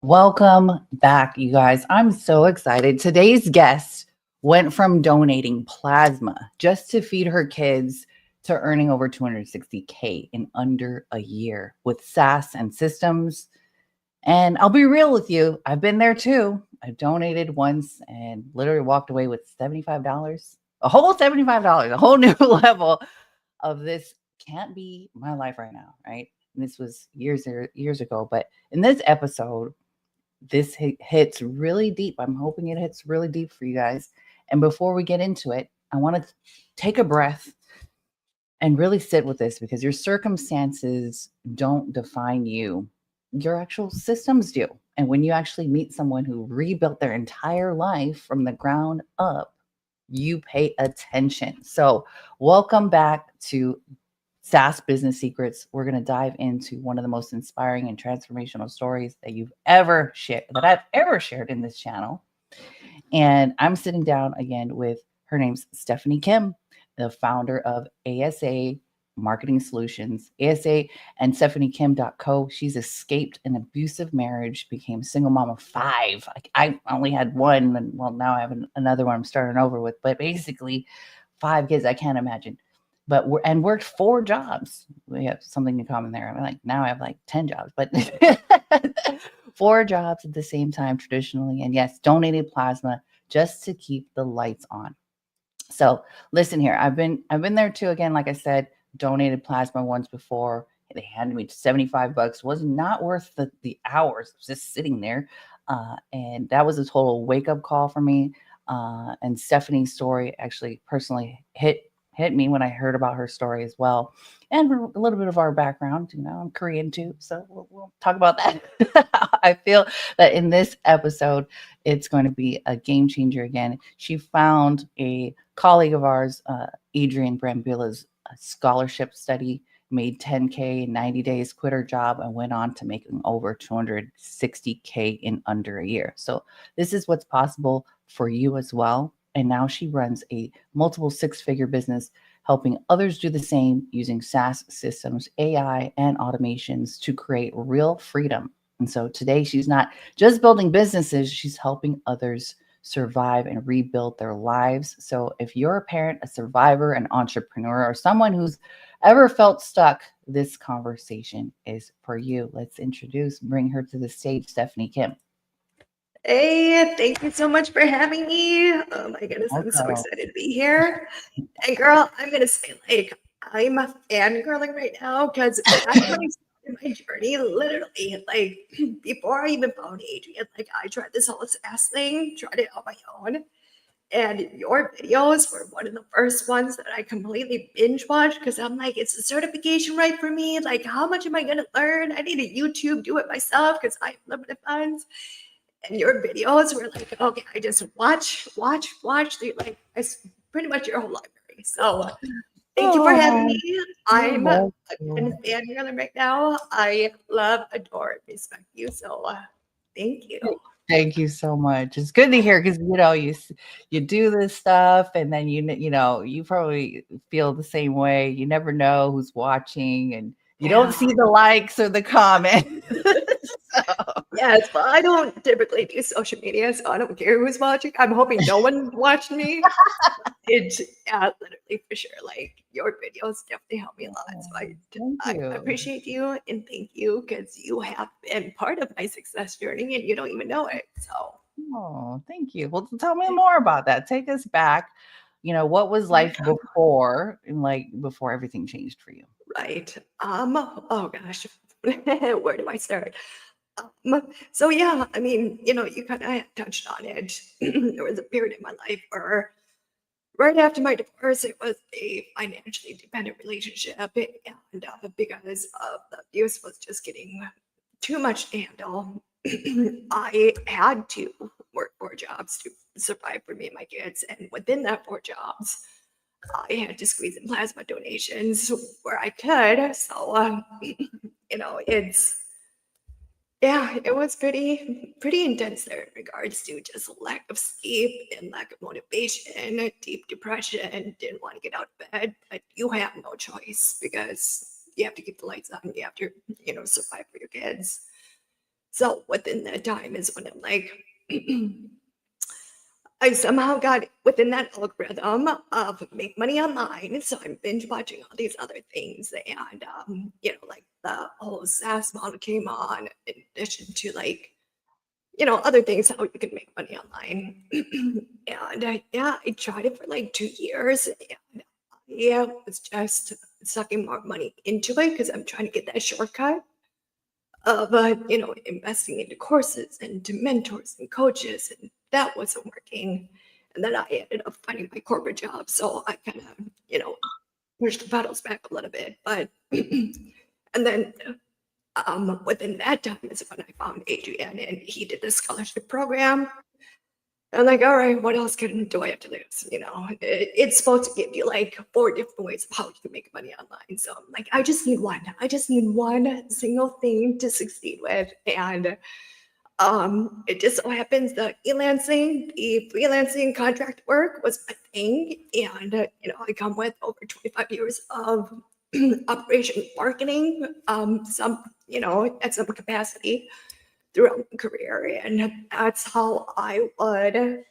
Welcome back, you guys. I'm so excited. Today's guest went from donating plasma just to feed her kids to earning over 260K in under a year with SaaS and systems. And I'll be real with you, I've been there too. I donated once and literally walked away with $75, a whole $75, a whole new level of this can't be my life right now, right? And this was years ago. But in this episode, this hits really deep. I'm hoping it hits really deep for you guys. And before we get into it, I want to take a breath and really sit with this because your circumstances don't define you. Your actual systems do. And when you actually meet someone who rebuilt their entire life from the ground up, you pay attention. So, welcome back to SaaS Business Secrets. We're going to dive into one of the most inspiring and transformational stories that I've ever shared in this channel. And I'm sitting down again with her name's Stephanie Kim, the founder of ASA Marketing Solutions, ASA and StephanieKim.co. She's escaped an abusive marriage, became a single mom of 5. I only had one, and well, now I have another one I'm starting over with, but basically 5 kids. I can't imagine. But worked 4 jobs. We have something in common there. Now I have 10 jobs, but 4 jobs at the same time traditionally. And yes, donated plasma just to keep the lights on. So listen here, I've been there too. Again, like I said, donated plasma once before. They handed me $75. Was not worth the hours just sitting there. And that was a total wake-up call for me. And Stephanie's story actually personally hit me when I heard about her story as well. And a little bit of our background. I'm Korean too, so we'll talk about that. I feel that in this episode, it's going to be a game changer again. She found a colleague of ours, Adrian Brambila's scholarship study, made 10K in 90 days, quit her job, and went on to making over 260K in under a year. So this is what's possible for you as well. And now she runs a multiple 6-figure business, helping others do the same using SaaS systems, AI, and automations to create real freedom. And so today she's not just building businesses, she's helping others survive and rebuild their lives. So if you're a parent, a survivor, an entrepreneur, or someone who's ever felt stuck, this conversation is for you. Let's bring her to the stage, Stephanie Kim. Hey, thank you so much for having me. Oh my goodness, I'm so excited to be here. And girl, I'm gonna say I'm fangirling right now because my journey, literally, before I even found Adrian, I tried this whole SaaS thing, tried it on my own. And your videos were one of the first ones that I completely binge watched because I'm like, it's a certification right for me. How much am I gonna learn? I need a YouTube, do it myself because I have limited funds. And your videos were okay, I just watch through pretty much your whole library. So thank you for having me. I'm again fangirling right now. I love, adore, and respect you. So thank you. Thank you so much. It's good to hear because you do this stuff and then you probably feel the same way. You never know who's watching and you don't see the likes or the comments. Yes, but I don't typically do social media, so I don't care who's watching. I'm hoping no one watched me. It's literally for sure. Your videos definitely help me a lot. So I appreciate you and thank you because you have been part of my success journey and you don't even know it. So thank you. Well, tell me more about that. Take us back. What was life before, before everything changed for you? Right. Oh gosh, where do I start? So yeah, I mean, you kind of touched on it. There was a period in my life where right after my divorce, it was a financially dependent relationship. And because of the abuse was just getting too much to handle, I had to work 4 jobs to survive for me and my kids. And within that 4 jobs, I had to squeeze in plasma donations where I could. So, it was pretty intense there in regards to just lack of sleep and lack of motivation, deep depression, didn't want to get out of bed. But you have no choice because you have to keep the lights on. You have to, survive for your kids. So within that time is when I'm like, I somehow got within that algorithm of make money online. So I'm binge watching all these other things. And, like the whole SaaS model came on in addition to like, other things how you can make money online. And I tried it for like 2 years. And I was just sucking more money into it because I'm trying to get that shortcut of, investing into courses and into mentors and coaches, and that wasn't working. And then I ended up finding my corporate job, so I kind of, pushed the pedals back a little bit. But and then within that time is when I found Adrian, and he did the scholarship program. I'm like, all right, what else do I have to lose? It's supposed to give you like 4 different ways of how you can make money online. So I'm like, I just need one. I just need one single thing to succeed with. And it just so happens that the freelancing contract work was my thing. And, I come with over 25 years of operation marketing, some, at some capacity throughout my career, and that's how I would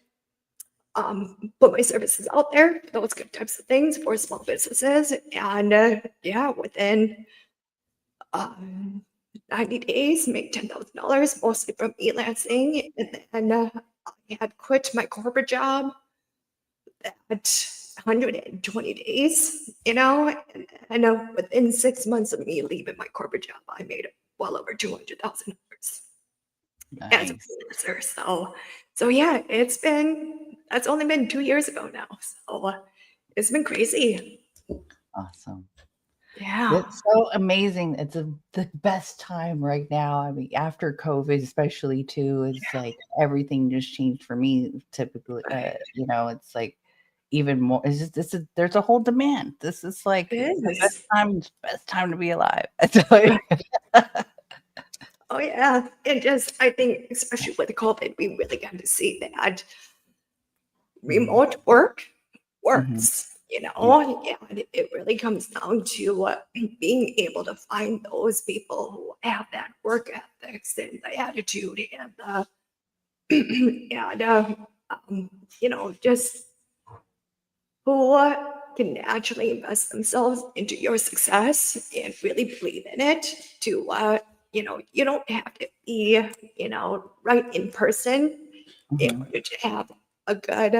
put my services out there, those good types of things for small businesses. And within 90 days, make $10,000, mostly from freelancing. And then I had quit my corporate job at 120 days, and within 6 months of me leaving my corporate job, I made well over $200,000 as a Nice. freelancer. So yeah, that's only been 2 years ago now. So it's been crazy. Awesome. Yeah. It's so amazing. It's the best time right now. I mean, after COVID, especially too, it's like everything just changed for me. Typically, it's like even more. It's just there's a whole demand. This is like It the is. best time to be alive. I tell you. Oh yeah. And just I think especially with COVID, we really got to see that remote work Mhm. works, and it really comes down to being able to find those people who have that work ethics and the attitude and the and just who can naturally invest themselves into your success and really believe in it to you don't have to be right in person in Mhm. order to have a good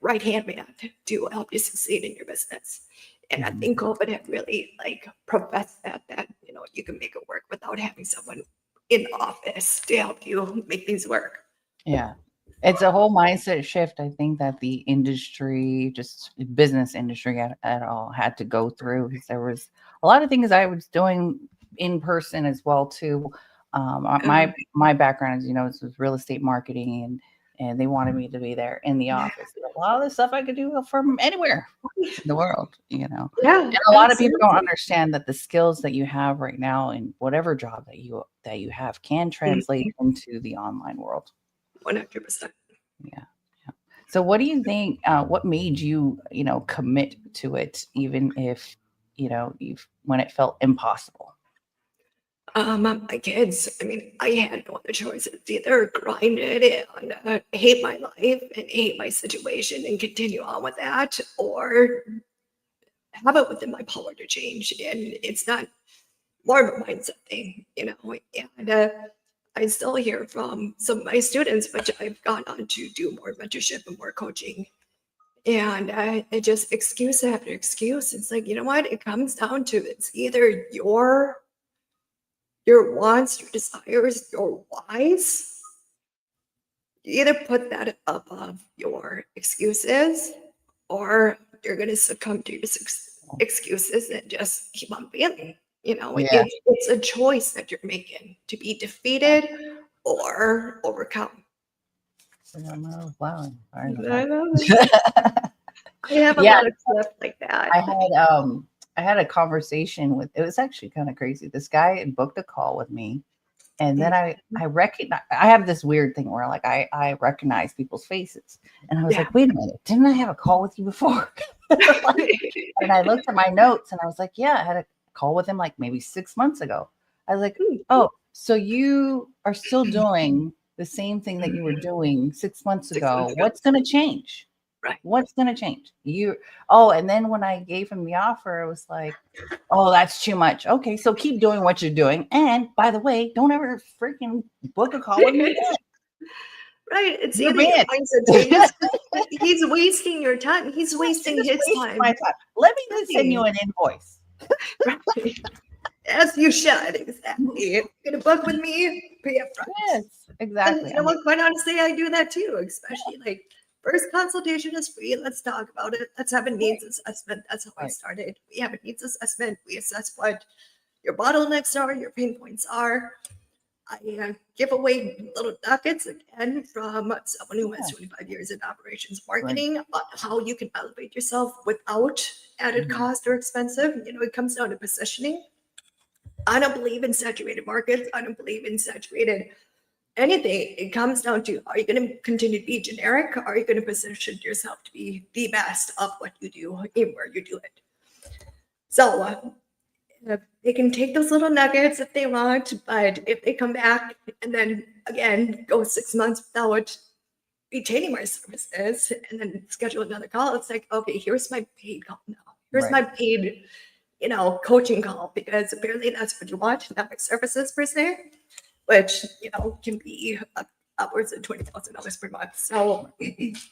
right hand man to help you succeed in your business. And I Mhm. think COVID had really like professed that you can make it work without having someone in the office to help you make things work. Yeah. It's a whole mindset shift, I think, that the industry, just business industry at all, had to go through because there was a lot of things I was doing in person as well too. Uh, My background is, is real estate marketing, and they wanted me to be there in the yeah, office. A lot of the stuff I could do from anywhere in the world. yeah, And a lot of people don't absolutely. understand that the skills that you have right now in whatever job that you have can translate into the online world. 100%. Yeah. Yeah. So what do you think, what made you, commit to it even if, you've when it felt impossible? My kids, I mean, I had no other choice. It's either grind it and hate my life and hate my situation and continue on with that, or have it within my power to change. And it's not more of a mindset thing, And I still hear from some of my students, which I've gone on to do more mentorship and more coaching. And it just excuse after excuse. It's like, you know what? It comes down to it's either your wants, your desires, your whys. You either put that above your excuses, or you're going to succumb to your excuses and just keep on failing. Yeah. It's a choice that you're making to be defeated or overcome. Oh, wow. I know I love it. that. I have a Yeah, lot of stuff like that. I had a conversation with, it was actually kind of crazy. This guy booked a call with me. And then I have this weird thing where like I recognize people's faces. And I was Yeah. like, wait a minute, didn't I have a call with you before? Like, and I looked at my notes and I was like, yeah, I had a call with him like maybe 6 months ago. I was like, oh, So you are still doing the same thing that you were doing 6 months 6 months ago. ago. What's going to change? Right. What's going to change? And then when I gave him the offer, it was like, oh, that's too much. Okay, so keep doing what you're doing. And by the way, don't ever freaking book a call with me again. Right. It's You're either your banned. mindset changes. He's wasting your time. He's wasting his time. My time. Let me just send you an invoice. Right. As you should. Exactly. If you're going to book with me, pay up front. Yes, exactly. And you know what? Quite honestly, I do that too, especially like first consultation is free. Let's talk about it. Let's have a needs assessment. That's how I started. We have a needs assessment. We assess what your bottlenecks are, your pain points are. I give away little nuggets again from someone who has 25 years in operations marketing on how you can elevate yourself without added cost or expensive. You know, it comes down to positioning. I don't believe in saturated markets. I don't believe in saturated anything. It comes down to, are you going to continue to be generic? Are you going to position yourself to be the best of what you do and where you do it? So they can take those little nuggets if they want, but if they come back and then again go 6 months without retaining my services and then schedule another call, it's like, okay, here's my paid call now. Here's my paid, coaching call, because apparently that's what you want, not my services per se, which can be upwards of $20,000 per month. So it's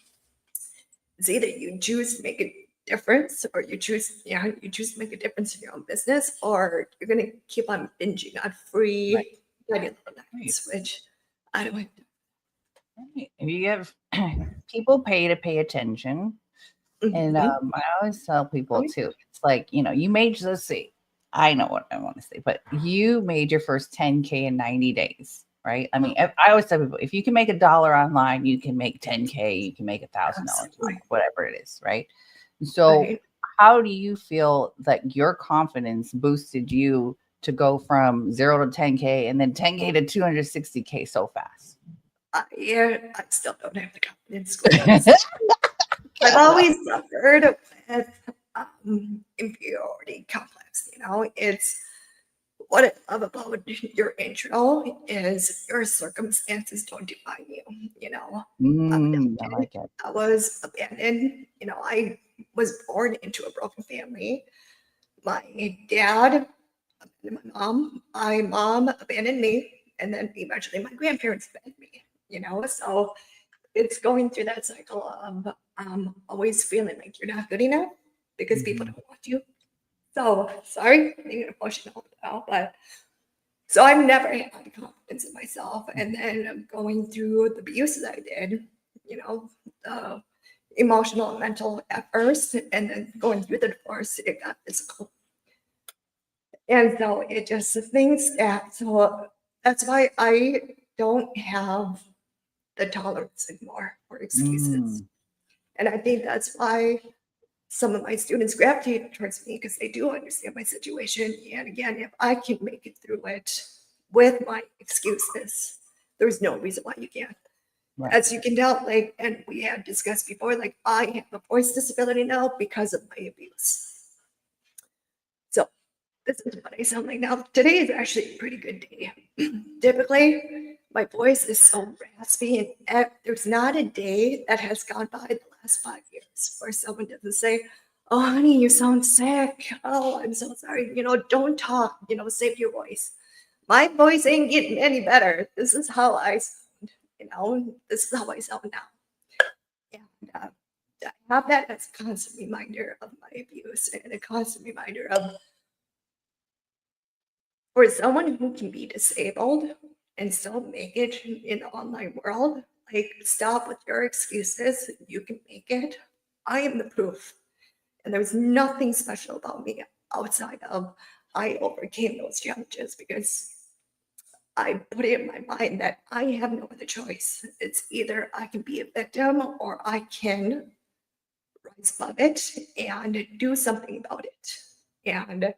either you choose to make a difference, or you choose to make a difference in your own business, or you're going to keep on binging on free nights, which I don't want. If you give people pay attention. And I always tell people too, it's like, you made, let's see, I know what I want to say, but you made your first 10K in 90 days, right? I mean, I always tell people, if you can make $1 online, you can make 10K, you can make $1,000, whatever it is, right? So how do you feel that your confidence boosted you to go from 0 to 10K and then 10K to 260K so fast? I still don't have the confidence. I've always suffered with inferiority complex. It's what I love about your intro is your circumstances don't define you. I like it. I was abandoned. I was born into a broken family. My dad abandoned my mom abandoned me, and then eventually my grandparents abandoned me. So it's going through that cycle of always feeling like you're not good enough because people don't want you. So sorry, I'm being emotional now, but so I've never had confidence in myself. And then going through the abuse that I did, emotional and mental at first, and then going through the divorce, it got physical. And so it just things that, so that's why I don't have the tolerance anymore for excuses. And I think that's why some of my students gravitate towards me, because they do understand my situation. And again, if I can make it through it with my excuses, there's no reason why you can't. As you can tell, and we had discussed before, I have a voice disability now because of my abuse. So this is what I sound like now. Today is actually a pretty good day. Typically, my voice is so raspy, and there's not a day that has gone by the last 5 years where someone doesn't say, "Oh, honey, you sound sick. Oh, I'm so sorry. Don't talk. Save your voice." My voice ain't getting any better. This is how I sound. This is how I sound now. And I have that as a constant reminder of my abuse, and a constant reminder of, for someone who can be disabled and still make it in the online world, stop with your excuses. You can make it. I am the proof. And there's nothing special about me outside of I overcame those challenges because I put it in my mind that I have no other choice. It's either I can be a victim or I can rise above it and do something about it. And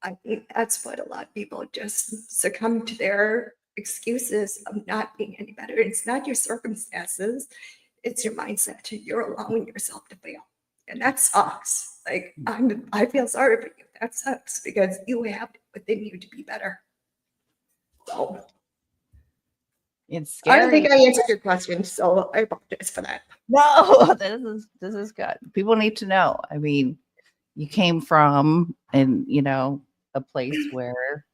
I think that's what a lot of people just succumb to, their excuses of not being any better. It's not your circumstances, it's your mindset. You're allowing yourself to fail. And that sucks. I feel sorry for you. That sucks because you have it within you to be better. So It's I don't think scary. I answered your question, so I apologize for that. No, this is good. People need to know. I mean, you came from and a place where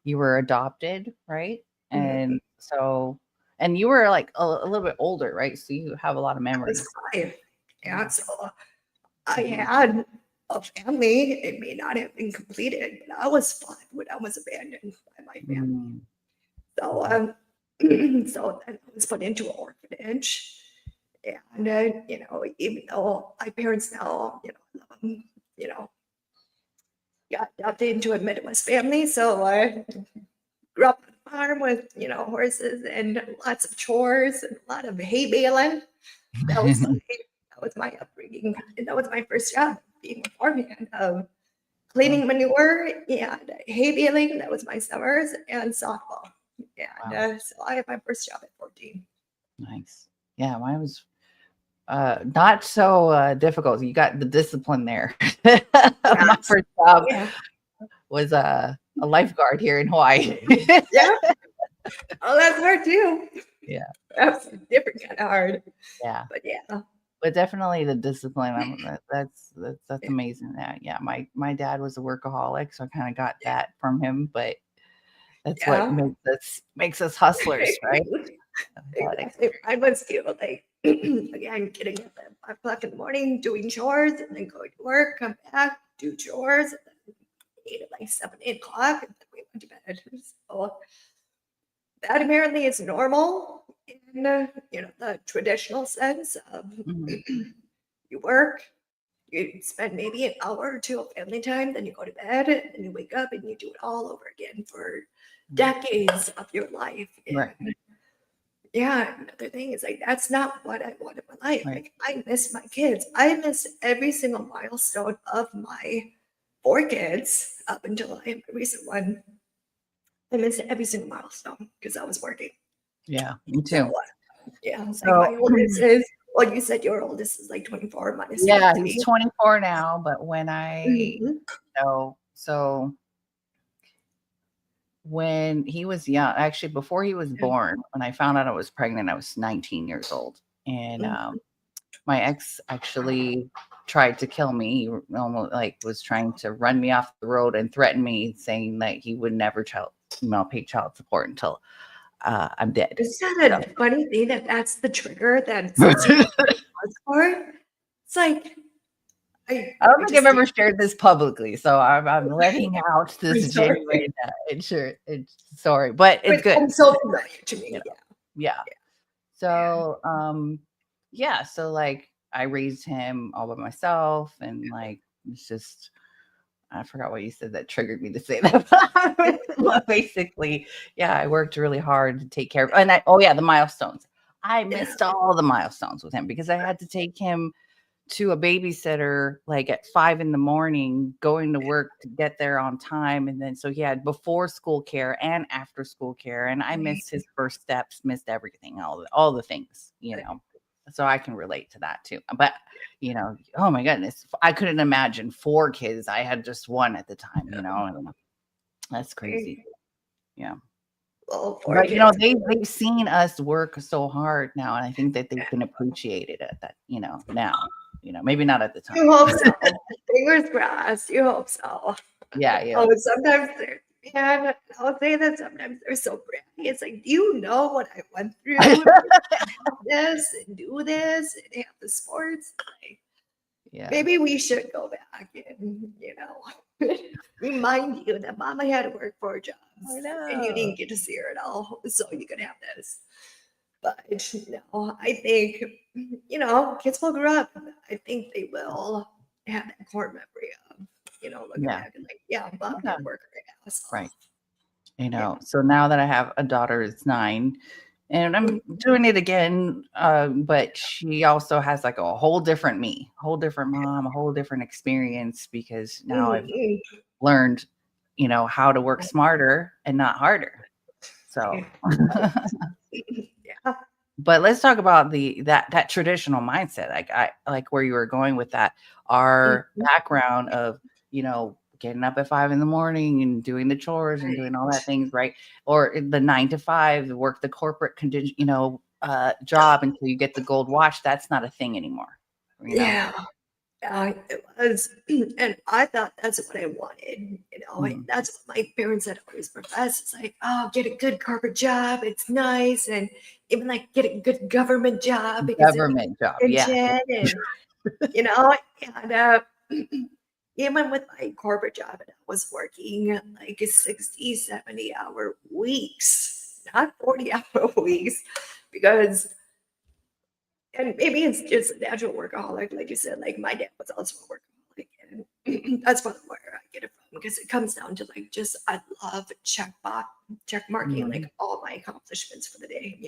you were adopted, right? And so, and you were like a little bit older, right? So you have a lot of I was memories. 5. Yeah, so I had a family. It may not have been completed, but I was 5 when I was abandoned by my family. Mm. So, so then I was put into an orphanage. And, even though my parents now, love them, got adopted into a Midwest family. So I grew up on a farm with, horses and lots of chores and a lot of hay baling. That was my upbringing, and that was my first job, being a farmhand, cleaning manure and hay baling. That was my summers, and softball. And Wow. so I had my first job at 14. Nice. Yeah, mine was not so difficult. You got the discipline there. My first job Yeah. was a lifeguard here in Hawaii. Yeah. Oh, that's hard too. Yeah. That's different kind of hard. Yeah. But yeah. But definitely the discipline. That's amazing. Yeah. My dad was a workaholic, so I kind of got that from him. But that's what makes us hustlers, right? Exactly. I was too. Like again, getting up at 5 o'clock in the morning, doing chores, and then going to work, come back, do chores, and then eat at like 7, 8 o'clock, and then we went to bed. So that apparently is normal in the traditional sense of you work, you spend maybe an hour or two of family time, then you go to bed, and then you wake up and you do it all over again for decades of your life. Right. Yeah, another thing is like that's not what I want in my life. Right. Like I miss my kids. I miss every single milestone of my 4 kids up until I had my recent one. I missed every single milestone because I was working. Yeah, me too. So, yeah, it's like my oldest is. Well, you said your oldest is like 24 minus. Yeah, 23. he's 24 now. But when so when he was young, actually before he was born, when I found out I was pregnant, I was 19 years old, and my ex actually tried to kill me. He almost was trying to run me off the road and threaten me, saying that he would never pay child support until I'm dead. Is that a funny thing that's the trigger that for? It's like I don't think I've ever shared this publicly, so I'm letting out this genuine story, but it's good. It's so familiar to me. Yeah. So, so I raised him all by myself, and it's just, I forgot what you said that triggered me to say that. But basically, I worked really hard to take care of, and the milestones. I missed all the milestones with him because I had to take him to a babysitter at 5 a.m, going to work to get there on time. And then, so he had before school care and after school care. And I missed his first steps, missed everything, all the things, so I can relate to that too. But, oh my goodness, I couldn't imagine 4 kids. I had just 1 at the time, and that's crazy. Yeah. Well, but they've seen us work so hard now, and I think that they can appreciate it at that, now. Maybe not at the time. You hope so. Fingers crossed. You hope so. Yeah. Oh, sometimes I'll say that sometimes they're so bratty. It's like, do you know what I went through to have this and do this and have the sports? Maybe we should go back and remind you that Mama had to work 4 jobs and you didn't get to see her at all, so you could have this. But I think kids will grow up. I think they will have that core memory of looking back and Mom didn't work right now. So. Right. So now that I have a daughter, it's 9, and I'm doing it again. But she also has a whole different me, whole different mom, a whole different experience, because now I've learned, how to work smarter and not harder. So. But let's talk about that traditional mindset, like where you were going with that. Our background of, getting up at 5 in the morning and doing the chores and doing all that things, right? Or the 9 to 5, work the corporate job until you get the gold watch. That's not a thing anymore. Yeah. It was, and I thought that's what I wanted. That's what my parents had always professed. It's like, oh, get a good corporate job. It's nice, and even like get a good government job because Government job, yeah. and and even with my corporate job, and I was working like 60, 70-hour weeks, not 40-hour weeks, because. And maybe it's just a natural workaholic, like you said. Like my dad was also a workaholic, and that's probably where I get it from, because it comes down to like just I love check marking like all my accomplishments for the day.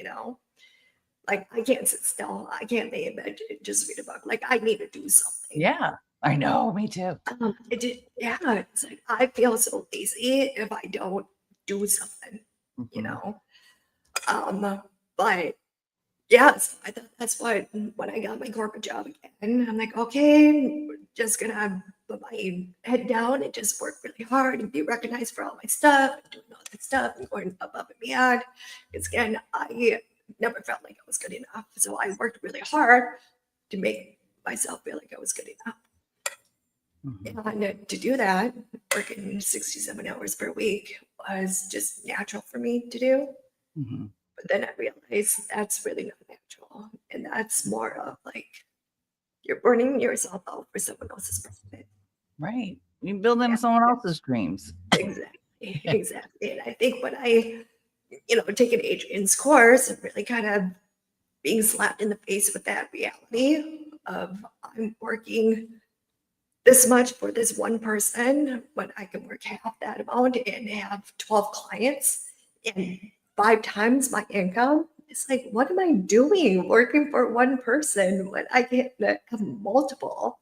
Like I can't sit still. I can't lay in bed and just read a book. Like I need to do something. Yeah, I know. Me too. It's like I feel so lazy if I don't do something. But. Yes, I thought that's what when I got my corporate job again, I'm like, okay, just gonna put my head down and just work really hard and be recognized for all my stuff, and doing all that stuff and going up and beyond. Because again, I never felt like I was good enough. So I worked really hard to make myself feel like I was good enough. And to do that, working 67 hours per week was just natural for me to do. But then I realized that's really not natural. And that's more of like you're burning yourself out for someone else's profit. Right. You're building someone else's dreams. Exactly. And I think when I, taking Adrian's course and really kind of being slapped in the face with that reality of I'm working this much for this one person, when I can work half that amount and have 12 clients and 5 times my income. It's like, what am I doing working for one person when I can have multiple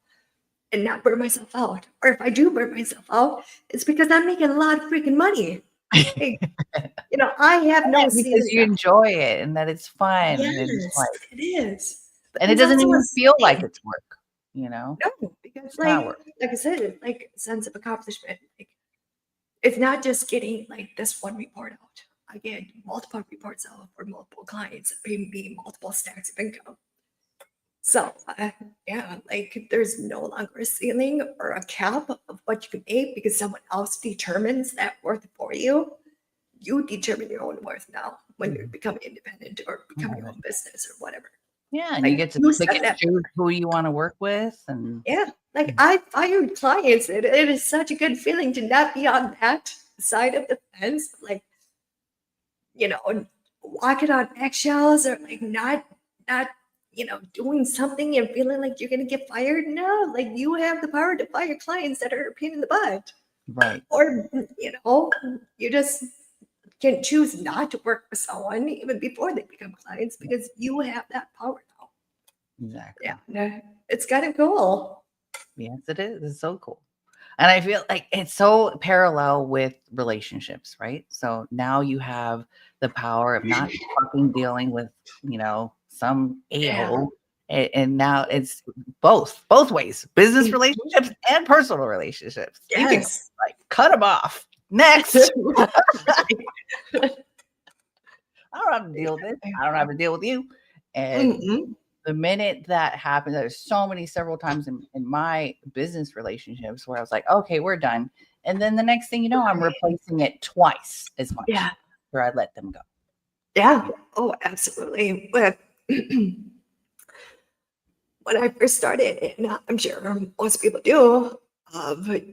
and not burn myself out? Or if I do burn myself out, it's because I'm making a lot of freaking money. Like, I have no because you enjoy it and that it's fun. Yes, it is. But and it doesn't even feel like it's work, No, because like I said, it's like a sense of accomplishment. Like it's not just getting like this one report out. I get multiple reports out for multiple clients that pay me multiple stacks of income. So like there's no longer a ceiling or a cap of what you can make because someone else determines that worth for you. You determine your own worth now when you become independent or become your own business or whatever. Yeah, and you get to pick and choose who you want to work with. And like I fired clients. It is such a good feeling to not be on that side of the fence. Like, walking on eggshells or like not, doing something and feeling like you're going to get fired. No, like you have the power to fire clients that are a pain in the butt. Right. Or, you just can choose not to work with someone even before they become clients because you have that power now. Exactly. Yeah. It's kind of cool. Yes, it is. It's so cool. And I feel like it's so parallel with relationships, right? So now you have the power of not fucking dealing with, some a-hole. And now it's both ways, business relationships and personal relationships. Yes. You can like cut them off. Next. I don't have to deal with this. I don't have to deal with you. And the minute that happened, there's several times in my business relationships where I was like, okay, we're done. And then the next thing you know, I'm replacing it twice as much where I let them go. Yeah. Oh, absolutely. But when I first started, and I'm sure most people do,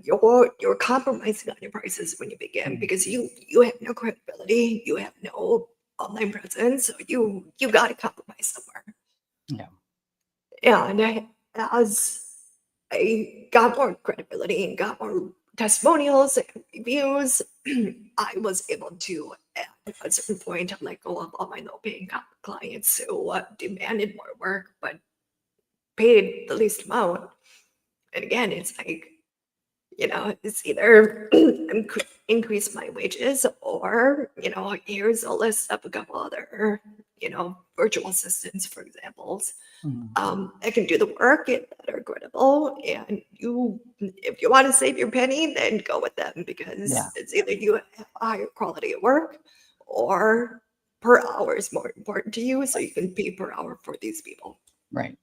you're compromising on your prices when you begin because you have no credibility, you have no online presence, so you got to compromise somewhere. Yeah, and as I got more credibility and got more testimonials and reviews, I was able to, at a certain point, let go of all my low-paying clients who demanded more work but paid the least amount. And again, it's like, it's either increase my wages or, here's a list of a couple other, virtual assistants, for examples. I can do the work that are credible, and if you want to save your penny, then go with them, because it's either you have a higher quality of work or per hour is more important to you, so you can pay per hour for these people. Right.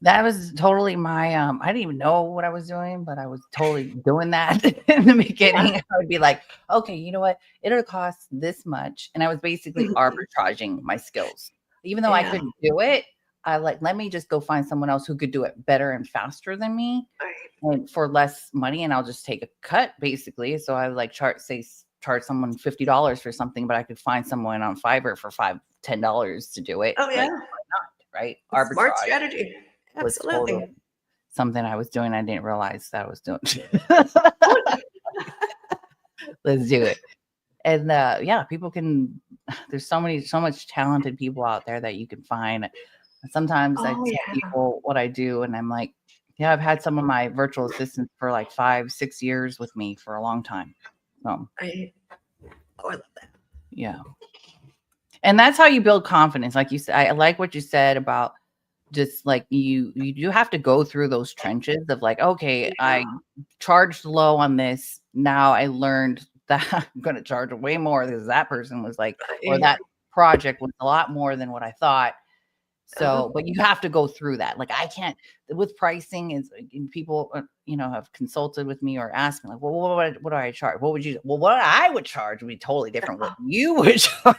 That was totally my, I didn't even know what I was doing, but I was totally doing that in the beginning. I would be like, okay, you know what? It'll cost this much. And I was basically arbitraging my skills. Even though I couldn't do it, I let me just go find someone else who could do it better and faster than me and for less money. And I'll just take a cut basically. So I charge someone $50 for something, but I could find someone on Fiverr for $10 to do it. Oh, yeah. Why not? Right. Arbitrage. Smart strategy. Absolutely. Was totally something I was doing. I didn't realize that I was doing. Let's do it. And people can, there's so much talented people out there that you can find. Sometimes I tell people what I do, and I'm like, I've had some of my virtual assistants for 5-6 years with me for a long time. So I love that. Yeah. And that's how you build confidence. Like you said, I like what you said about just you do have to go through those trenches of okay, I charged low on this. Now I learned that I'm going to charge way more because that person was or that project was a lot more than what I thought. So, but you have to go through that. I can't with pricing is people, have consulted with me or asked me well, what do I charge? What would you, what I would charge would be totally different. What you would charge.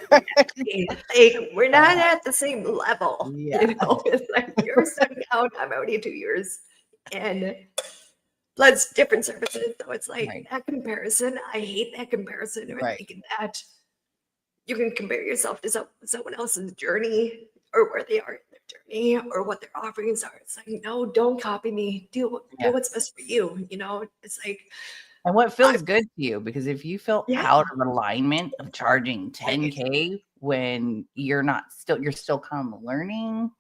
We're not at the same level. It's you're starting out, I'm already 2 years, and plus different services. So it's that comparison. I hate that comparison, or thinking that you can compare yourself to someone else's journey, or where they are in their journey, or what their offerings are. It's no, don't copy me. Do what's best for you. It's and what feels good to you, because if you feel out of alignment of charging $10K when you're still kind of learning,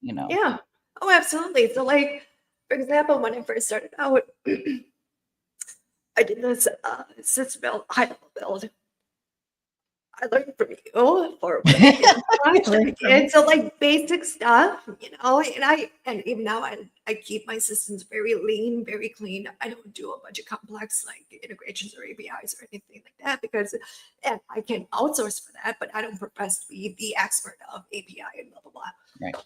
Yeah. Oh, absolutely. So for example, when I first started out, I did this system build, high level build. I learned from you for and so basic stuff, and even now I keep my systems very lean, very clean. I don't do a bunch of complex integrations or APIs or anything like that, because and I can outsource for that, but I don't profess to be the expert of API and blah blah blah. Right.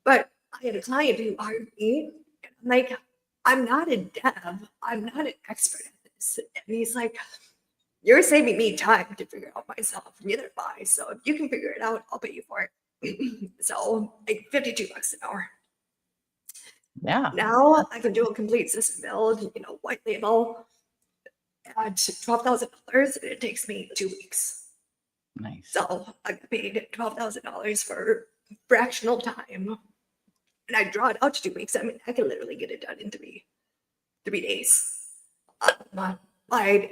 But I had a client who hired me, and I'm I'm not a dev, I'm not an expert at this, and he's you're saving me time to figure out myself. Neither am I. So if you can figure it out, I'll pay you for it. So $52 an hour. Yeah. Now I can do a complete system build, white label at $12,000, and it takes me 2 weeks. Nice. So I get paid $12,000 for fractional time, and I draw it out to 2 weeks. I mean, I can literally get it done in three days.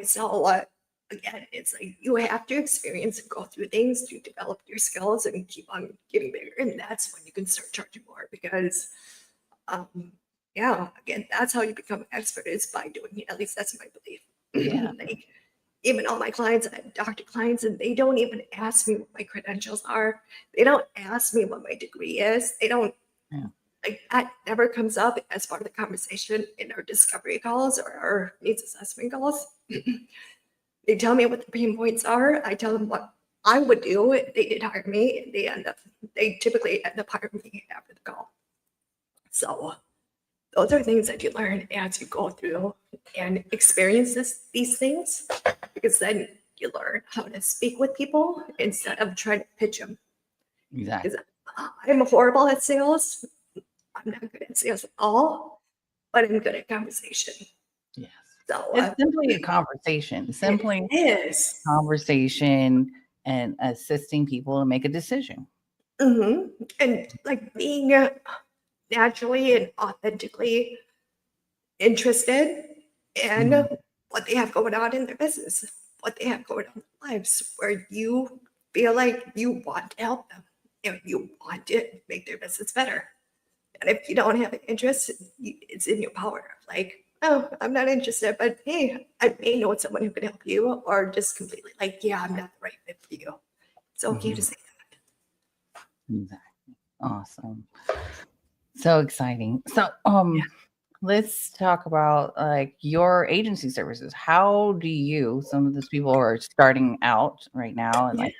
So again, it's you have to experience and go through things to develop your skills and keep on getting bigger. And that's when you can start charging more, because, again, that's how you become an expert, is by doing it. At least that's my belief. Yeah. Even all my clients, I have doctor clients, and they don't even ask me what my credentials are. They don't ask me what my degree is. They don't, that never comes up as part of the conversation in our discovery calls or our needs assessment calls. They tell me what the pain points are. I tell them what I would do if they did hire me, and they typically end up hiring me after the call. So those are things that you learn as you go through and experience these things, because then you learn how to speak with people instead of trying to pitch them. Exactly. I'm horrible at sales. I'm not good at sales at all, but I'm good at conversation. Yes. So it's simply a conversation. Simply is conversation and assisting people to make a decision. And being naturally and authentically interested in what they have going on in their business, what they have going on in their lives, where you feel like you want to help them, and you want to make their business better. And if you don't have an interest, it's in your power. oh, I'm not interested, but hey, I may know someone who can help you, or just completely like, yeah, I'm not the right fit for you. It's okay to say Exactly. Awesome. So exciting. So, that. let's talk about like your agency services. How do you, some of those people are starting out right now, and Yeah. like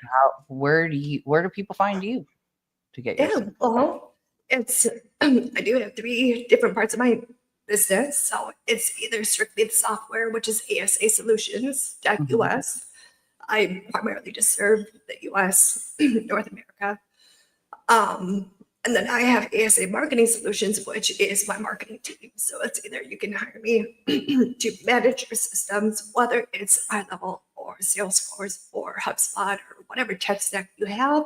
where do people find you to get your Yeah, service? well, it's I do have three different parts of my business. So it's either strictly the software, which is ASA Solutions Mhm. US. I primarily just serve the US, North America. And then I have ASA Marketing Solutions, which is my marketing team. So it's either you can hire me to manage your systems, whether it's high level or Salesforce or HubSpot or whatever tech stack you have.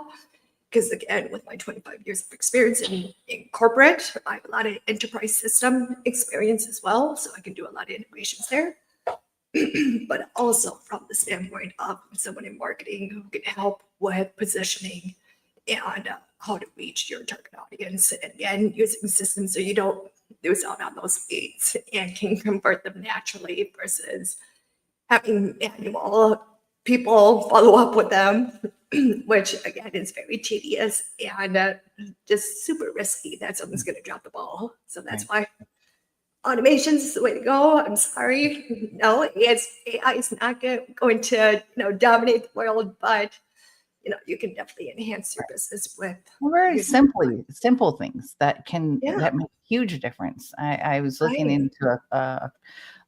Because again, with my 25 years of experience in corporate, I have a lot of enterprise system experience as well. So I can do a lot of integrations there. But also from the standpoint of someone in marketing who can help with positioning and how to reach your target audience. And again, using systems so you don't lose out on those leads and can convert them naturally versus having manual people follow up with them, which again is very tedious and just super risky that someone's going to drop the ball. So that's Right. why automation is the way to go. I'm sorry. No, AI is not going to dominate the world, but you can definitely enhance your business with Well, very using. simple things Yeah, that make huge difference. I was looking right. into a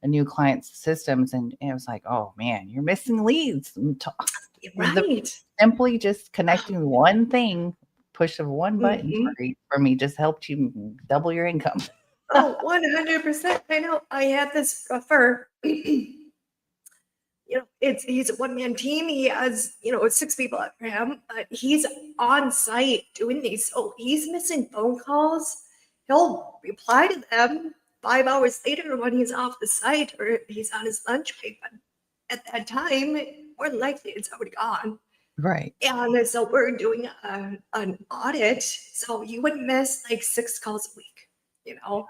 new client's systems, and it was like, oh man, you're missing leads. The Right. simply just connecting one thing, push of one button Mhm. for me just helped you double your income. Oh, 100%. I know. I had this rougher. He's a one-man team. He has, six people under him, but he's on site doing these. So he's missing phone calls. He'll reply to them 5 hours later when he's off the site or he's on his lunch break. But at that time, more than likely it's already gone. Right. And so we're doing an audit. So you would miss like 6 calls a week, you know.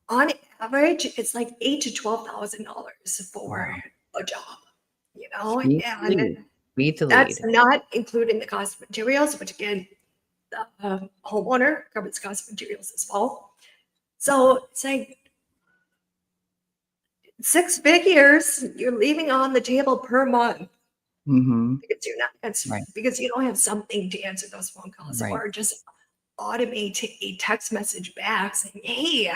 On average, it's like $8 to $12,000 for Wow. a job, Speed to and lead. Speed to that's lead. not including the cost of materials, which again, the homeowner covers cost of materials as well. So it's like 6 figures you're leaving on the table per month Mm-hmm. because you're not answering, Right. because you don't have something to answer those phone calls Right. or just automate a text message back saying, "Hey,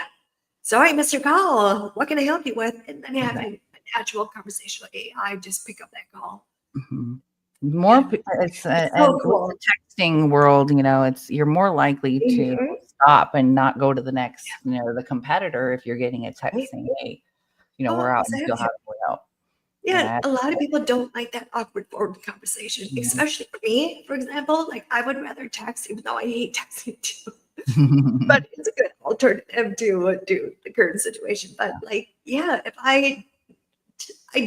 sorry, Mr. Call. What can I help you with?" And then Exactly. having an actual conversation with AI, just pick up that call. Mhm. Yeah, It's it's so and with the cool. texting world, it's you're more likely to Mhm. stop and not go to the next, the competitor if you're getting a text Right. saying, "Hey, Oh, we're out and you'll exactly. have to go out." Yeah, Yeah. a lot of people don't like that awkward forward conversation, Mhm. especially for me, for example. Like, I would rather text, even though I hate texting too. But it's a good alternative to the current situation. But like, yeah, if I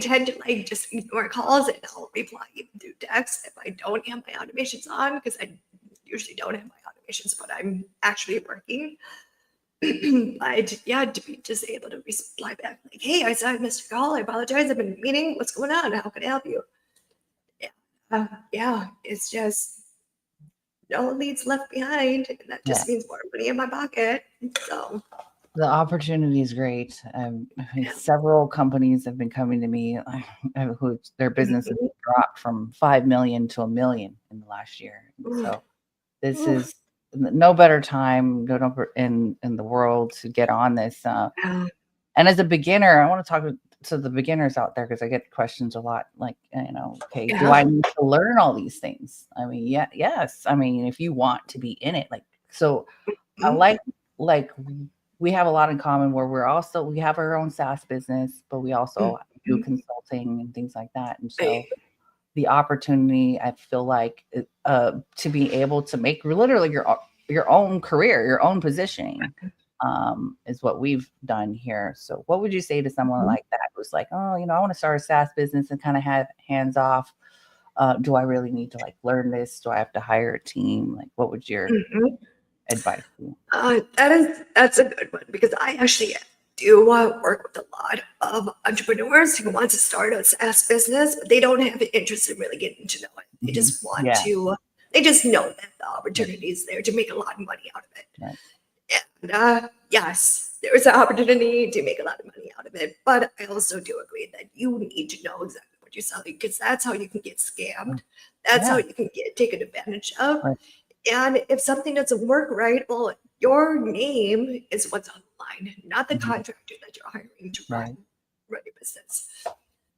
tend to like just ignore calls and I'll reply even through text if I don't have my automations on because I usually don't have my automations, but I'm actually working. But yeah, to be just able to reply back like, "Hey, I saw I missed your call. I apologize. I've been in a meeting. What's going on? How can I help you?" Yeah, yeah, it's just no leads left behind, and that Yeah. just means more money in my pocket. So The opportunity is great. yeah. Several companies have been coming to me who their businesses Mhm. dropped from 5 million to 1 million in the last year. And Ooh, so this ooh, is no better time in the world to get on this. yeah. And as a beginner, I want to talk to the beginners out there because I get questions a lot like, okay, do I Yeah. need to learn all these things? I mean, yeah, yes. I mean, if you want to be in it, like, so I Mhm. like we have a lot in common where we have our own SaaS business, but we also do Mhm. consulting and things like that. And Right. so the opportunity, I feel like, to be able to make literally your own career, your own positioning, is what we've done here. So what would you say to someone Mhm. like that who's like, oh, I want to start a SaaS business and kind of have hands off? Do I really need to like learn this? Do I have to hire a team? Like, what would your Mhm. advice be? That's a good one because I actually do work with a of entrepreneurs who want to start a SaaS business, but they don't have an interest in really getting to know it. They just want to, they just know that the opportunity is there to make a lot of money out of it. Right. And yes, there's an opportunity to make a lot of money out of it, but I also do agree that you need to know exactly what you're selling, because that's how you can get scammed. That's how you can get taken advantage of. Right. And if something doesn't work right, well, your name is what's on the line, not the contractor that you're hiring to run your business.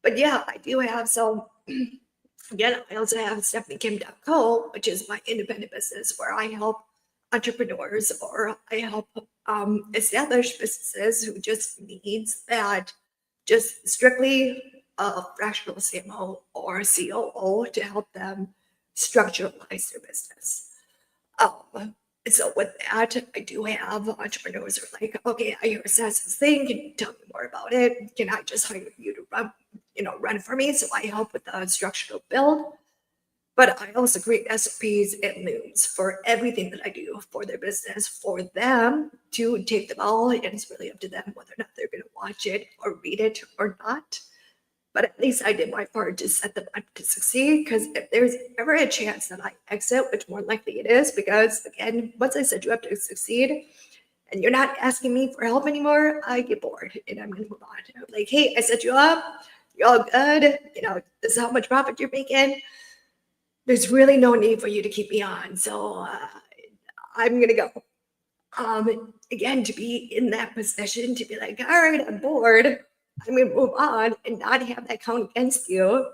But yeah, I do have some. Again, I also have StephanieKim.co, which is my independent business where I help entrepreneurs, or I help established businesses who just needs that, just strictly a fractional CMO or COO to help them structuralize their business. So with that, I do have entrepreneurs who are like, okay, I hear a SaaS thing. Can you tell me more about it? Can I just hire you to run for me? So I help with the structural build. But I also create SOPs and looms for everything that I do for their business, for them to take them all. And it's really up to them whether or not they're going to watch it or read it or not. But at least I did my part to set them up to succeed, because if there's ever a chance that I exit, which more likely it is, because again, once I said you have to succeed and you're not asking me for help anymore, I get bored and I'm going to move on. I'm like, hey, I set you up. You're all good. This is how much profit you're making. There's really no need for you to keep me on. So I'm going to go. Again, to be in that position, to be like, all right, I'm bored. I'm going to move on and not have that count against you.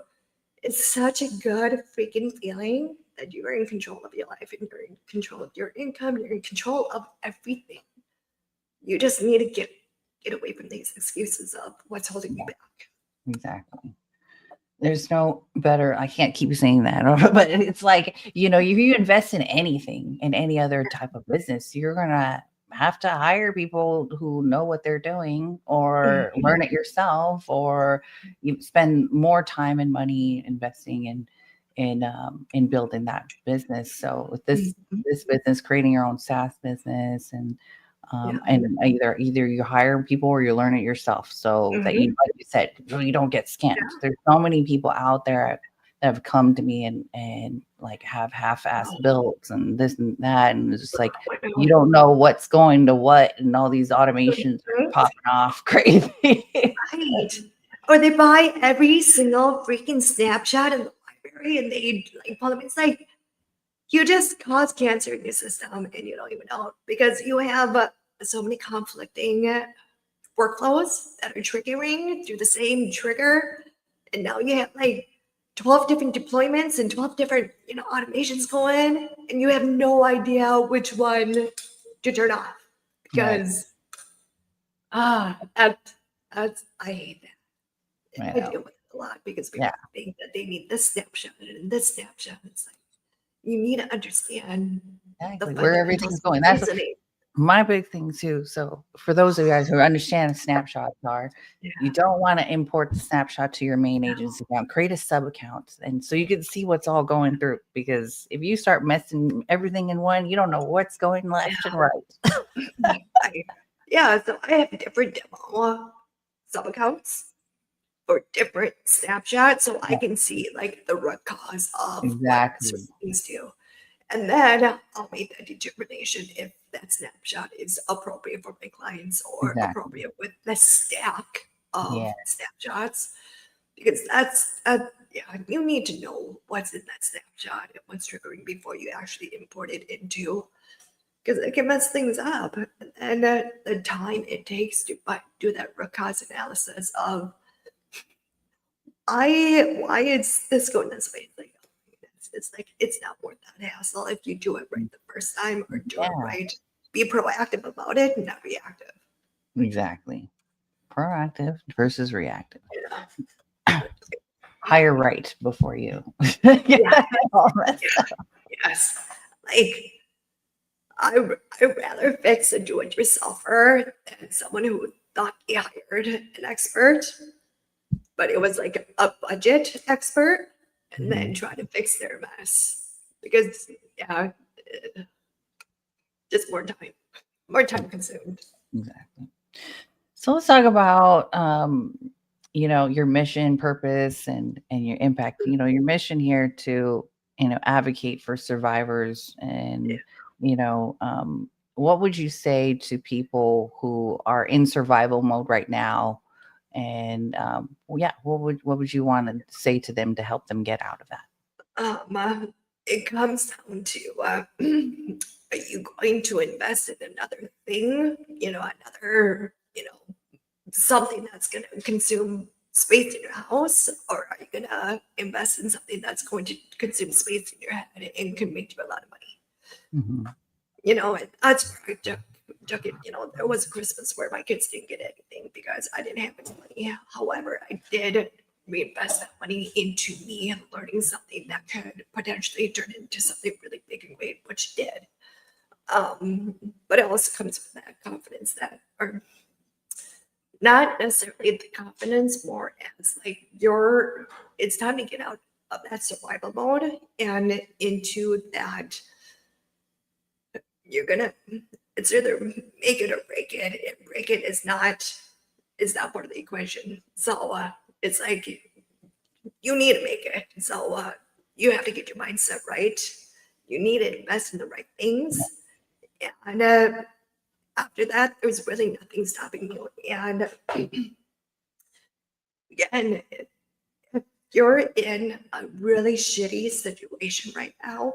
It's such a good freaking feeling that you're in control of your life and you're in control of your income. You're in control of everything. You just need to get away from these excuses of what's holding you back. Exactly. There's no better, I can't keep saying that, but it's like, if you invest in anything, in any other type of business, you're going to have to hire people who know what they're doing, or learn it yourself, or you spend more time and money investing in building that business. So with this business, creating your own SaaS business, and either you hire people or you learn it yourself, so that like you said, you don't get scammed. There's so many people out there that have come to me and like have half-assed builds and this and that, and it's just like, you don't know what's going to what, and all these automations are popping off crazy. Right. Or they buy every single freaking snapshot in the library and they pull them. It's like, you just cause cancer in your system and you don't even know, because you have so many conflicting workflows that are triggering through the same trigger. And now you have 12 different deployments and 12 different automations going, and you have no idea which one to turn off, because I hate that. I deal with it a lot because people think that they need this snapshot and this snapshot. It's like, you need to understand where everything's going. That's my big thing too. So for those of you guys who understand snapshots are, you don't want to import the snapshot to your main agency account. Create a sub account, and so you can see what's all going through. Because if you start messing everything in one, you don't know what's going left and right. So I have different demo sub accounts for different snapshots, so I can see the root cause of what things do. And then I'll make that determination if that snapshot is appropriate for my clients or appropriate with the stack of snapshots. Because that's, you need to know what's in that snapshot and what's triggering before you actually import it into, because it can mess things up. And the time it takes to do that root cause analysis of, why is this going this way? It's not worth that hassle if you do it right the first time, or do it right. Be proactive about it, not reactive. Exactly. Proactive versus reactive. Hire right before you. Yes. I'd rather fix a do-it-yourselfer than someone who thought they hired an expert, but it was a budget expert, and then try to fix their mess, because just more time consumed. Exactly. So let's talk about your mission, purpose, and your impact. Your mission here to advocate for survivors, and what would you say to people who are in survival mode right now? And what would you want to say to them to help them get out of that? It comes down to are you going to invest in another thing, another, something that's going to consume space in your house, or are you going to invest in something that's going to consume space in your head and can make you a lot of money? Mhm. And that's where I took it. There was a Christmas where my kids didn't get anything because I didn't have any money. However, I did reinvest that money into me and learning something that could potentially turn into something really big and great, which did. But it also comes with that confidence that, or not necessarily the confidence, more as like it's time to get out of that survival mode and into that it's either make it or break it. And break it is not part of the equation. So it's like you need to make it. So you have to get your mindset right. You need to invest in the right things. And after that, there's really nothing stopping you. And again, if you're in a really shitty situation right now,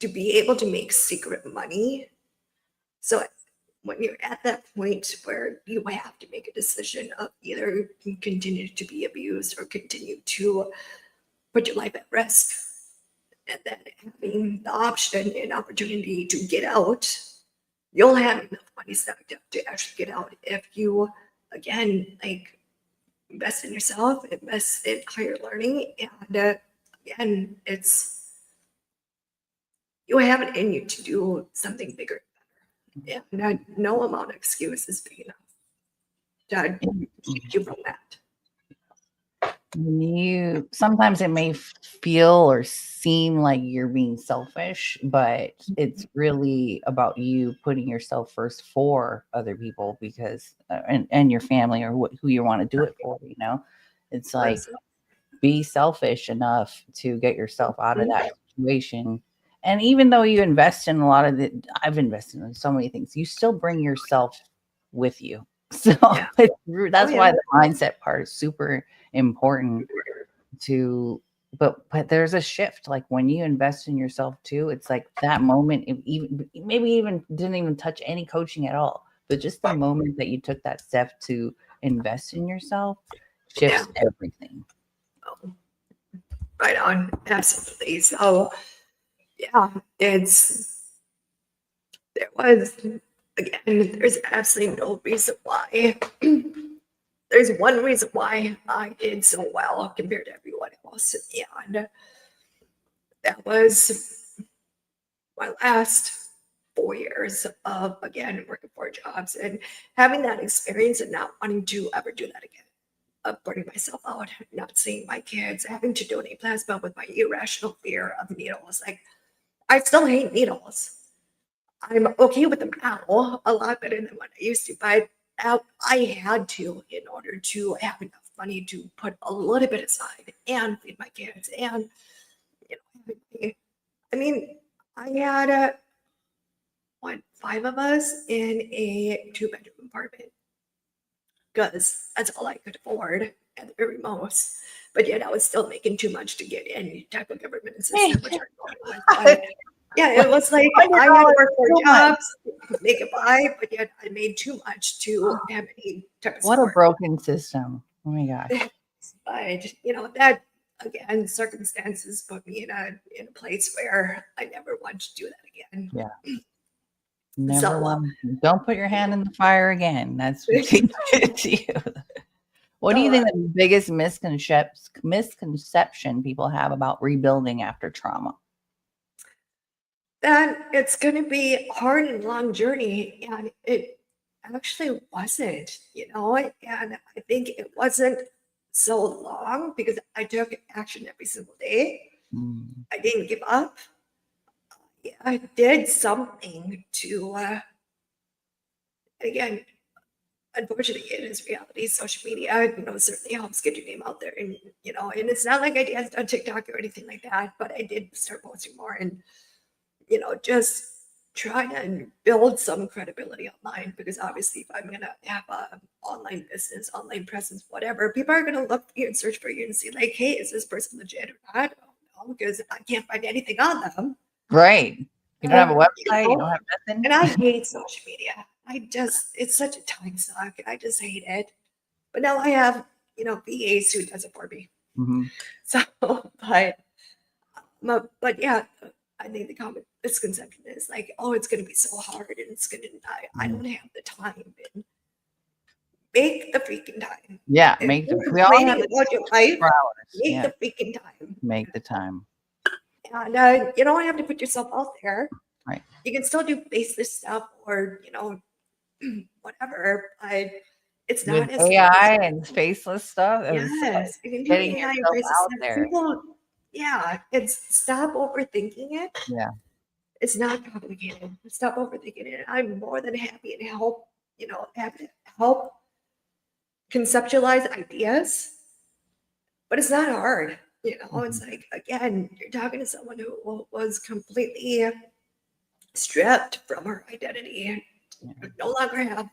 to be able to make secret money. So when you're at that point where you have to make a decision of either continue to be abused or continue to put your life at risk, and then having the option and opportunity to get out, you'll have enough money stacked up to actually get out if you, again, like invest in yourself, invest in higher learning, and again, you have it in you to do something bigger and better. And no amount of excuse is big enough to keep you from that. Sometimes it may feel or seem like you're being selfish, but it's really about you putting yourself first for other people, because and your family, or who you want to do it for. It's like, be selfish enough to get yourself out of that situation. And even though you invest in I've invested in so many things, you still bring yourself with you. So that's why the mindset part is super important but there's a shift. Like when you invest in yourself too, it's like that moment, maybe even didn't even touch any coaching at all, but just the moment that you took that step to invest in yourself shifts everything. Right on. Absolutely. So there's absolutely no reason why. There's one reason why I did so well compared to everyone else, and that was my last 4 years of, again, working 4 jobs and having that experience and not wanting to ever do that again. Of burning myself out, not seeing my kids, having to donate plasma with my irrational fear of needles. Like, I still hate needles. I'm okay with them now, a lot better than what I used to, but I had to in order to have enough money to put a little bit aside and feed my kids. And, I mean, I had, 5 of us in a 2-bedroom apartment because that's all I could afford at the very most. But yet I was still making too much to get any type of government assistance. It was like I had to work 4 jobs to make it by, but yet I made too much to have any type of support. What a broken system. Oh my gosh. But that, again, circumstances put me in a place where I never want to do that again. Yeah. Don't put your hand in the fire again. That's what to you. What do you think the biggest misconception people have about rebuilding after trauma? That it's going to be a hard and long journey, and it actually wasn't, and I think it wasn't so long because I took action every single day. I didn't give up. I did something to, again, unfortunately, it is reality. Social media, certainly helps get your name out there. And, and it's not like I danced on TikTok or anything like that, but I did start posting more and, just try to build some credibility online, because obviously if I'm going to have a online business, online presence, whatever, people are going to look for you and search for you and see like, hey, is this person legit or not? I don't know, because I can't find anything on them. Right. You don't have a website, you don't have nothing. And I hate social media. It's such a time suck. I just hate it. But now I have, VAs who does it for me. Mm-hmm. So, but yeah, I think the common misconception is like, oh, it's going to be so hard and it's going to, I don't have the time. And make the freaking time. Yeah, we all have about your life. hours. Make the freaking time. Make the time. And you don't have to put yourself out there. Right. You can still do faceless stuff or, whatever. It's not with AI and faceless stuff. Yes, you can do getting AI yourself out there. It's stop overthinking it. Yeah. It's not complicated. Stop overthinking it. I'm more than happy to help, help conceptualize ideas, but it's not hard. It's like, again, you're talking to someone who was completely stripped from her identity, no longer have.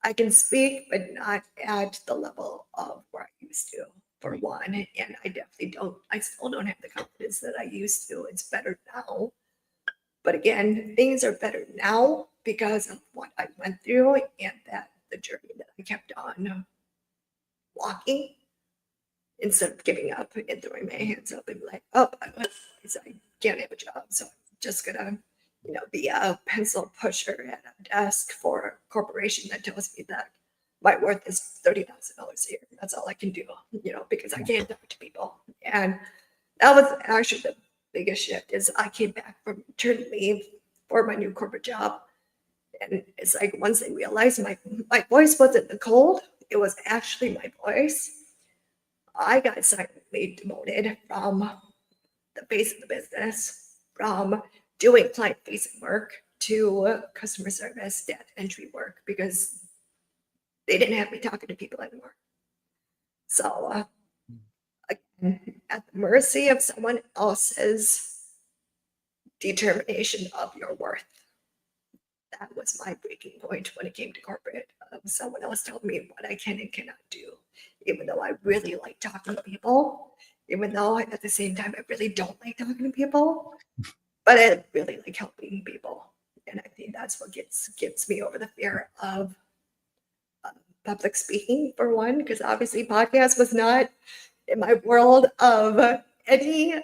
I can speak, but not at the level of where I used to, for one. And I still don't have the confidence that I used to. It's better now. But again, things are better now because of what I went through and that the journey that I kept on walking, instead of giving up and throwing my hands up and be like, oh, I can't have a job, so I'm just gonna be a pencil pusher at a desk for a corporation that tells me that my worth is $30,000 a year. That's all I can do, because I can't talk to people. And that was actually the biggest shift. Is I came back from maternity leave for my new corporate job, and it's like once they realized my voice wasn't the cold, it was actually my voice. I got silently demoted from the face of the business, from doing client-facing work to customer service, data entry work, because they didn't have me talking to people anymore. So, again, at the mercy of someone else's determination of your worth. That was my breaking point when it came to corporate. Someone else told me what I can and cannot do, even though I really like talking to people, even though at the same time I really don't like talking to people. But I really like helping people. And I think that's what gets me over the fear of public speaking, for one, because obviously podcast was not in my world of any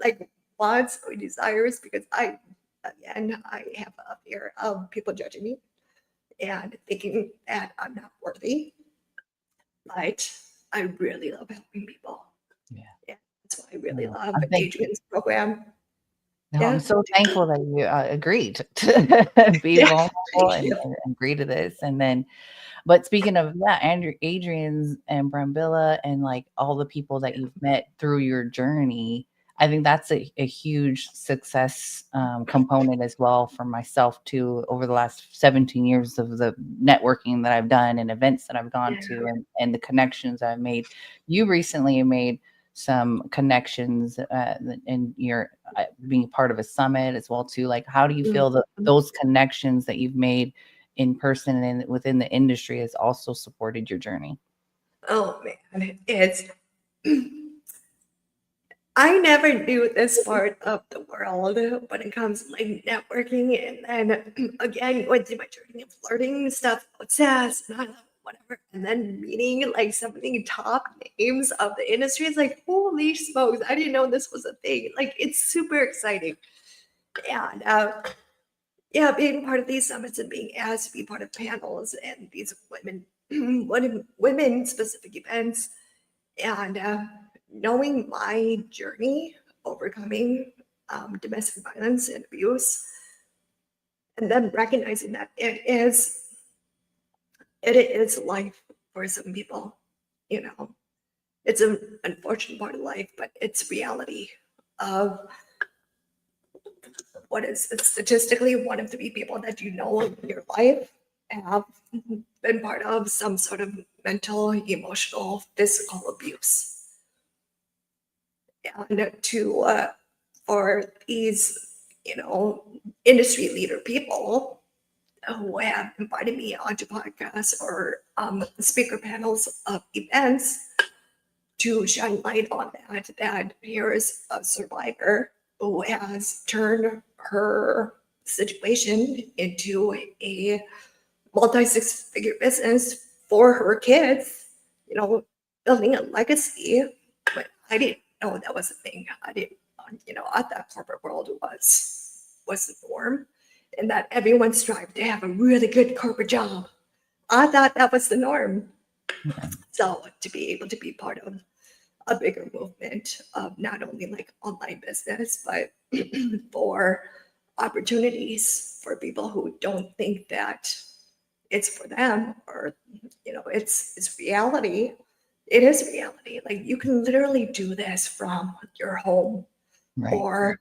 like wants or desires, because I have a fear of people judging me and thinking that I'm not worthy. But I really love helping people. Yeah, that's why I really love Adrian's program. No, I'm so thankful that you agreed to be vulnerable and agree to this. And then, but speaking of Adrian's and Brambila and like all the people that you've met through your journey, I think that's a huge success component as well for myself too, over the last 17 years of the networking that I've done and events that I've gone to and the connections I've made. You recently made some connections and you're being part of a summit as well too. Like, how do you feel that those connections that you've made in person and within the industry has also supported your journey? Oh man, I never knew this part of the world when it comes to like networking, and then again went through my journey of learning stuff about SaaS and whatever, and then meeting like some of the top names of the industry. It's like, holy smokes, I didn't know this was a thing. Like, it's super exciting. And being part of these summits and being asked to be part of panels and these women specific events, and knowing my journey overcoming domestic violence and abuse, and then recognizing that it is life for some people. It's an unfortunate part of life, but it's reality of what is statistically 1 of 3 people that you know in your life have been part of some sort of mental, emotional, physical abuse. And for these, industry leader people who have invited me onto podcasts or speaker panels of events to shine light on that here is a survivor who has turned her situation into a multi-six-figure business for her kids, building a legacy. But I didn't know that was a thing. I didn't, I thought corporate world was the norm, and that everyone strived to have a really good corporate job. I thought that was the norm. Yeah. So to be able to be part of a bigger movement of not only like online business, but for opportunities for people who don't think that it's for them, or it's reality. It is reality. Like, you can literally do this from your home, Right. or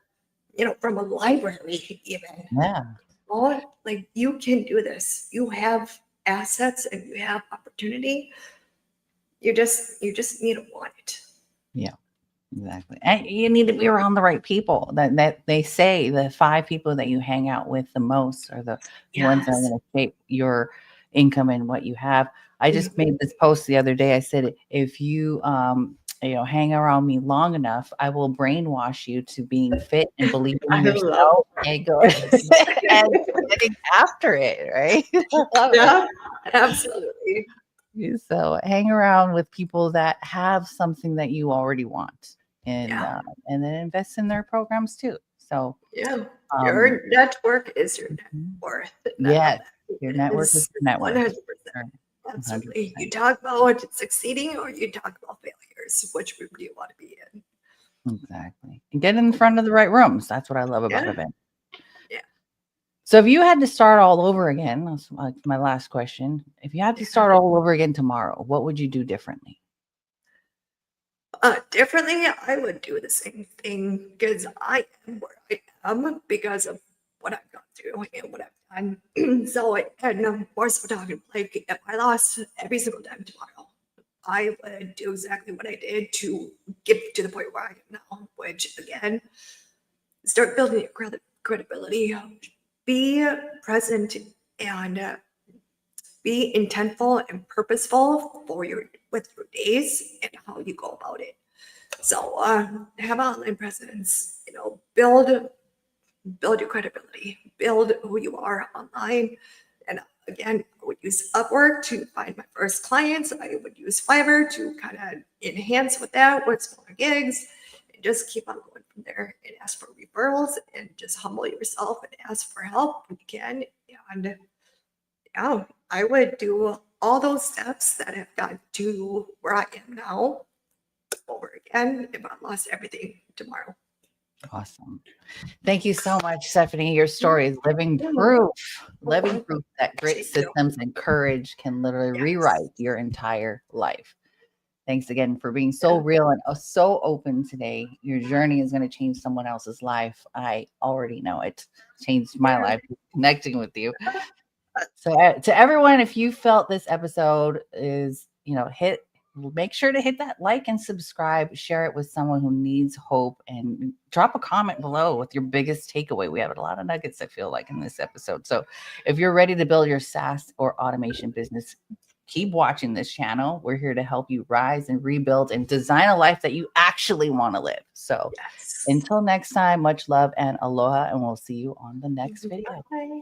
from a library even. Yeah. Or like, you can do this. You have assets and you have opportunity. You just need to want it. Yeah. Exactly. And you need to be around the right people. That they say the 5 people that you hang out with the most are the ones that are Yes. going to shape your income and what you have. I just made this post the other day. I said, if you hang around me long enough, I will brainwash you to being fit and believing in I love yourself and go and getting after it, right? I love it. Yeah, absolutely. So hang around with people that have something that you already want, and Yeah. and then invest in their programs too. So Yeah. Your network is your net worth. And I love yes, that. your It network is is your net worth. 100%. Sure, Absolutely. 100%. You talk about succeeding or you talk about failures. Which room do you want to be in? Exactly. And get in front of the right rooms. That's what I love about Yeah. events. Yeah. So if you had to start all over again, that's my last question. If you had to start all over again tomorrow, what would you do differently? Differently, I would do the same thing, because I am where I am because of what I've gone through and what I've done. So, and more so talking, like, if I lost every single time tomorrow, I would do exactly what I did to get to the point where I am now, which again, start building your credibility, be present, and be intentful and purposeful with your days and how you go about it. So have online presence, build your credibility, build who you are online. And again, I would use Upwork to find my first clients. I would use Fiverr to kind of enhance with that with smaller gigs, and just keep on going from there, and ask for referrals, and just humble yourself and ask for help when you can. And yeah, I would do all those steps that have got to where I am now over again if I lost everything tomorrow. Awesome. Thank you so much, Stephanie. Your story is living proof that grit, Thank you. systems, and courage can literally rewrite your entire life. Thanks again for being so real and so open today. Your journey is going to change someone else's life. I already know it. Changed my life connecting with you. So to everyone, if you felt this episode is, make sure to hit that like and subscribe, share it with someone who needs hope, and drop a comment below with your biggest takeaway. We have a lot of nuggets, I feel like, in this episode. So if you're ready to build your SaaS or automation business, keep watching this channel. We're here to help you rise and rebuild and design a life that you actually want to live. So until next time, much love and aloha, and we'll see you on the next video. Bye.